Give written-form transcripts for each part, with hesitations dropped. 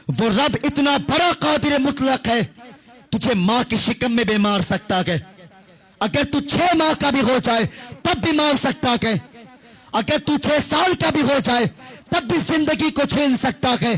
وہ رب اتنا بڑا قادر مطلق ہے، تجھے ماں کی شکم میں بھی مار سکتا ہے، اگر تو 6 ماہ کا بھی ہو جائے تب بھی مار سکتا ہے، اگر تو 6 سال کا بھی ہو جائے تب بھی زندگی کو چھین سکتا ہے،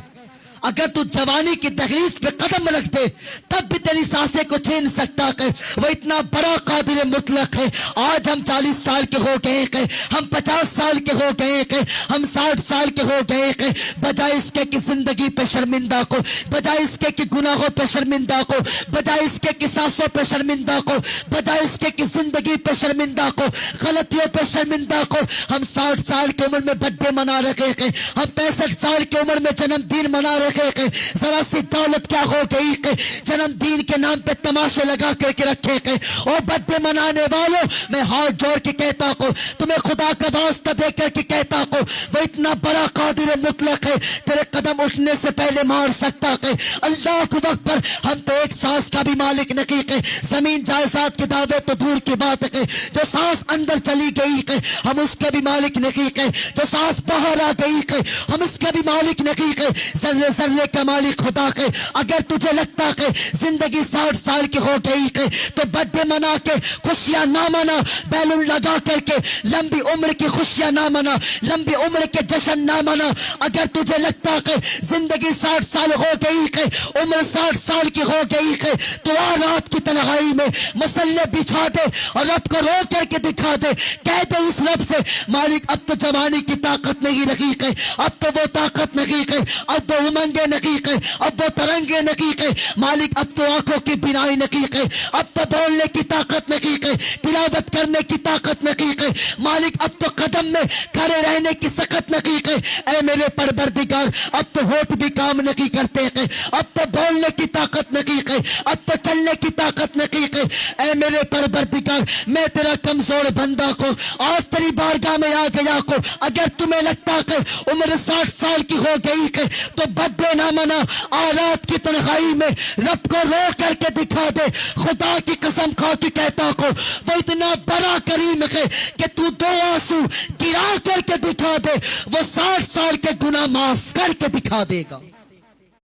اگر تو جوانی کی دہلیز پہ قدم رکھ دے تب بھی تیری سانسیں کو چھین سکتا ہے۔ وہ اتنا بڑا قادر مطلق ہے۔ آج ہم 40 سال کے ہو گئے ہیں، ہم 50 سال کے ہو گئے ہیں، ہم 60 سال کے ہو گئے ہیں، بجائے اس کے کہ زندگی پہ شرمندہ کو، بجائے اس کے کہ گناہوں پہ شرمندہ کو، بجائے اس کے کہ سانسوں پہ شرمندہ کو، بجائے اس کے کہ زندگی پہ شرمندہ کو، غلطیوں پہ شرمندہ کو، ہم 60 سال کی عمر میں برتھ ڈے منا رہے ہیں، ہم 65 سال کی عمر میں جنم دن منا رہے ہیں۔ ذرا سی دولت کیا ہو گئی کہ جنم دن کے نام پہ تماشے لگا کر کے رکھے گئے۔ اور برتھ ڈے منانے والوں، میں ہاتھ جوڑ کے کہتا ہوں، تمہیں خدا کا واسطہ دے کر کے کہتا ہوں، وہ اتنا بڑا قادر مطلق ہے، تیرے قدم اٹھنے سے پہلے مار سکتا ہے۔ اللہ کو وقت پر ہم تو ایک سانس کا بھی مالک نہیں ہے، زمین جائیداد کے دعوے تو دور کی بات ہے، جو سانس اندر چلی گئی ہے ہم اس کے بھی مالک نہیں ہے، جو سانس باہر آ گئی ہے ہم اس کے بھی مالک نہیں ہے، ذرے ذرے کا مالک خدا ہے۔ اگر تجھے لگتا ہے زندگی 60 سال کی ہو گئی ہے تو برتھ ڈے منا کے خوشیاں نہ منا، بیلون لگا کر کے لمبی عمر کی خوشیاں نہ منا، لمبی عمر کے جشن نہ منا۔ اگر تجھے لگتا ہے زندگی 60 سال ہو گئی ہے، عمر 60 سال کی ہو گئی ہے، تو آ رات کی تنہائی میں مسلح بچھا دے اور رب کو رو کر کے دکھا دے، کہہ دے اس رب سے، مالک اب تو جوانی کی طاقت نہیں رہی ہے، اب تو وہ طاقت نہیں ہے، اب وہ امنگیں نہیں ہے، اب وہ ترنگیں نہیں ہے، مالک اب تو آنکھوں کی بینائی نہیں ہے، اب تو بولنے کی طاقت نہیں ہے، تلاوت کرنے کی طاقت نہیں ہے، مالک اب تو قدم میں کھڑے رہنے کی سخت نہیں ہے۔ اے میرے پروردگار، اب تو ہوٹ بھی کام نہیں کرتے ہیں، اب تو بولنے کی طاقت نہیں ہے، اب تو چلنے کی طاقت نہیں ہے۔ اے میرے پروردگار، میں تیرا کمزور بندہ کو آج تیری بارگاہ میں آ گیا کو، اگر تمہیں لگتا ہے عمر 60 سال کی ہو گئی ہے تو برتھ ڈے نہ منا، آ رات کی تنہائی میں رب کو رو کر کے دکھا دے۔ خدا کی قسم کھا کے کہتا ہوں، وہ اتنا بڑا کریم ہے کہ تو 2 آنسو گرا کر کے دکھا دے، وہ 60 سال کے گناہ معاف کر کے دکھا دے گا۔